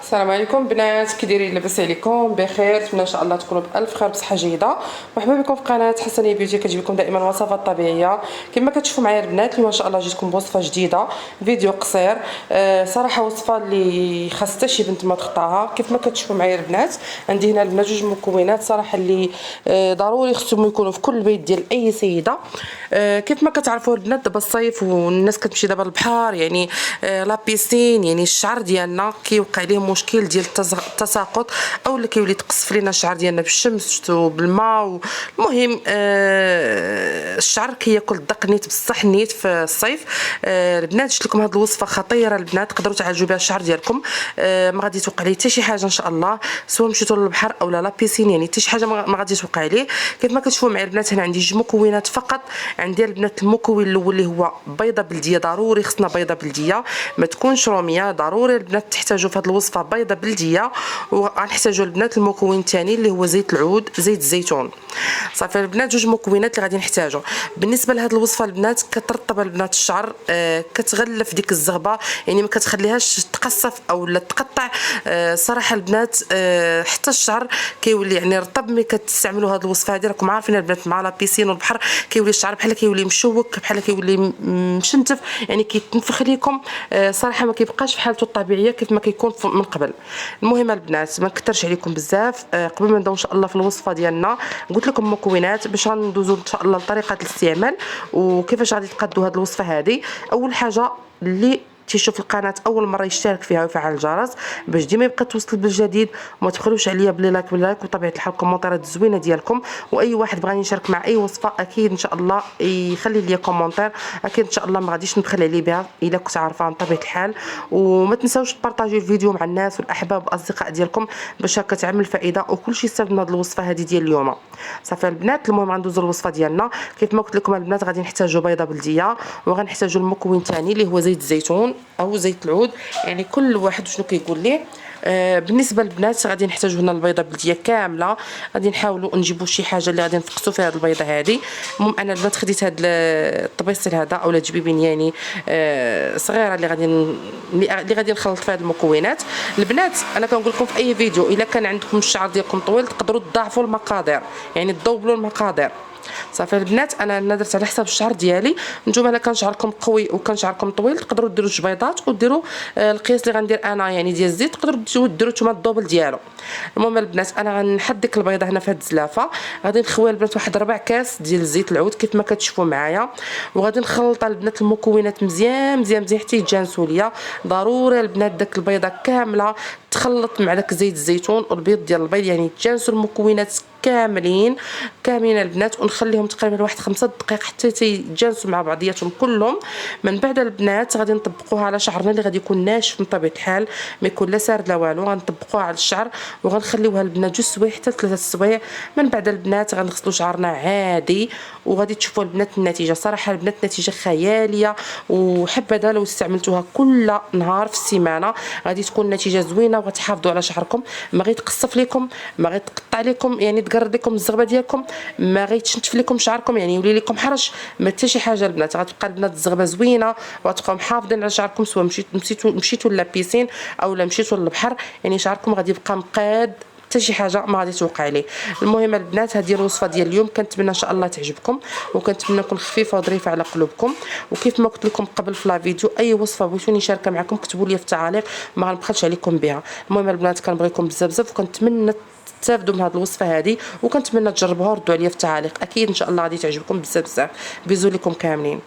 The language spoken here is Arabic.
السلام عليكم بنات، كي دايرين؟ لاباس عليكم؟ بخير؟ نتمنى ان شاء الله تكونوا بالف خير بصحه جيده. مرحبا بكم في قناه حسنيه بيوتي، كتجيب لكم دائما وصفات طبيعيه. كما كتشوفوا معايا البنات، اليوم ان شاء الله جيتكم بوصفه جديده، فيديو قصير. صراحه وصفه اللي خاص حتى شي بنت ما تخطاها. كيف ما كتشوفوا معايا البنات، عندي هنا البنات جوج مكونات صراحه اللي ضروري خصهم يكونوا في كل بيت ديال اي سيده. كيف ما كتعرفوا البنات، دابا الصيف والناس كتمشي دابا للبحر، يعني لا بيسين، يعني الشعر ديالنا كيوقع ليه مشكل ديال التساقط، او اللي كيولي تقصف لينا الشعر ديالنا بالشمس وبالماء. المهم الشعر كياكل الدق نيت بصح نيت في الصيف. البنات جبت لكم هذه الوصفه خطيره البنات، تقدروا تعالجوا بها الشعر ديالكم. ما غادي توقع ليه حتى شي حاجه ان شاء الله، سواء مشيتوا للبحر او لا بيسين، يعني حتى شي حاجه ما غادي توقع ليه. كيف ما كتشوفوا معايا البنات، هنا عندي جوج مكونات فقط. عندي البنات المكون الاول اللي هو بيضه بلديه، ضروري خصنا بيضه بلديه، ما تكونش روميه. ضروري البنات تحتاجوا في هذه الوصفه بيضه بلديه. وغنحتاجوا البنات المكون الثاني اللي هو زيت العود، زيت الزيتون. صافي البنات، جوج مكونات اللي غادي نحتاجوا. بالنسبه لهذه الوصفه البنات، كترطب البنات الشعر، كتغلف ديك الزغبه، يعني ما كتخليهاش تقصف او لا تقطع. صراحه البنات حتى الشعر كيولي يعني رطب ملي كتستعملوا هذه الوصفه هذه. راكم عارفين البنات مع لا بيسين والبحر كيولي الشعر بحال كيولي مشوك، بحال كيولي مشنتف، يعني كيتنفخ ليكم. صراحه ما كيبقاش في حالته الطبيعيه كيف ما كيكون من قبل. المهم البنات، ما نكثرش عليكم بزاف. قبل ما نبداو ان شاء الله في الوصفه ديالنا، قلت لكم مكونات باش غندوزو ان شاء الله لطريقه الاستعمال وكيفاش غادي تقادوا هذه الوصفه هذه. اول حاجه، اللي تيشوف القناه اول مره يشترك فيها ويفعل الجرس باش ديما يبقى توصل بالجديد. وما تبخلوش عليا بلي لايك باللايك، وطبيعه الحال الكومونتيرات الزوينه ديالكم. واي واحد بغاني يشارك مع اي وصفه اكيد ان شاء الله يخلي لي كومونتير، اكيد ان شاء الله ما غاديش نبخل عليه بها الا كنت عارفه بطبيعه الحال. وما تنساوش تبارطاجيو الفيديو مع الناس والاحباب والاصدقاء ديالكم باش هكا تعمل فائده وكلشي يستافد من هذه الوصفه هذه ديال اليوم. صافي البنات، المهم غندوزو الوصفه ديالنا. كيف ما قلت لكم البنات، غادي نحتاجوا بيضه بلديه، وغنحتاجوا المكون الثاني اللي هو زيت الزيتون او زيت العود، يعني كل واحد شنو كيقول ليه. بالنسبه للبنات غادي نحتاجوا هنا البيضه بلديه كامله. غادي نحاولوا نجيبوا شي حاجه اللي غادي نفقسوا فيها هذه البيضه هذه. المهم انا البنات خديت هذا الطبيصيل هذا او الجبيبين، يعني صغيره اللي غادي نخلط فيها المكونات. البنات انا كنقول لكم في اي فيديو، الا كان عندكم الشعر ديالكم طويل تقدروا تضاعفوا المقادير، يعني تدوبلوا المقادير. صافي البنات، انا درت على حساب الشعر ديالي. نتوما الا كان شعركم قوي وكان شعركم طويل تقدروا ديروا جوج بيضات وديروا القياس اللي غندير انا يعني ديال الزيت، تقدروا ديروا نتوما الدوبل ديالو. المهم البنات، انا غنحط ديك البيضه هنا في هاد الزلافه. غادي نخويها البنات واحد 4 كاس ديال زيت العود كيف ما كتشوفوا معايا. وغادي نخلط البنات المكونات مزيان مزيان مزيان حتى يتجانسوا ليا. ضروري البنات داك البيضه كامله تخلط مع داك زيت الزيتون والبيض ديال البيض، يعني يتجانسوا المكونات كاملين البنات، ونخليهم تقريبا واحد 5 دقائق حتى يتجانسوا مع بعضياتهم كلهم. من بعد البنات غادي نطبقوها على شعرنا اللي غادي يكون ناشف من طبيعه الحال، ما يكون لا سارد لا والو. غنطبقوها على الشعر وغنخليوها البنات 2 سوايع حتى 3 سوايع. من بعد البنات غنغسلوا شعرنا عادي، وغادي تشوفوا البنات النتيجه. صراحه البنات نتيجه خياليه، وحبذا لو استعملتوها كل نهار في السيمانه غادي تكون نتيجه زوينه، وغتحافظوا على شعركم، ما غيتقصف لكم، ما غيتقطع لكم، يعني تقرد لكم الزغبه ديالكم، ما غيتشنتف لكم شعركم، يعني يولي لكم حرش، ما حتى شي حاجه البنات. غتبقى البنات الزغبه زوينه، وغتبقاو محافظين على شعركم، سواء مشيتوا لابيسين او لا مشيتوا للبحر، يعني شعركم غادي يبقى مقاد، حتى شي حاجه ما غادي توقع عليه. المهم البنات، هذه الوصفه ديال اليوم كنتمنى ان شاء الله تعجبكم، وكنتمنى تكون خفيفه وظريفه على قلوبكم. وكيف ما قلت لكم قبل في لا فيديو، اي وصفه بغيتوني نشاركها معكم كتبوا لي في التعاليق، ما غنبخلش عليكم بها. المهم البنات، كنبغيكم بزاف بزاف، وكنتمنى تستافدوا من هذه الوصفه هذه، وكنتمنى تجربوها وردوا عليا في التعاليق. اكيد ان شاء الله غادي تعجبكم بزاف بزاف. بيزو لكم كاملين.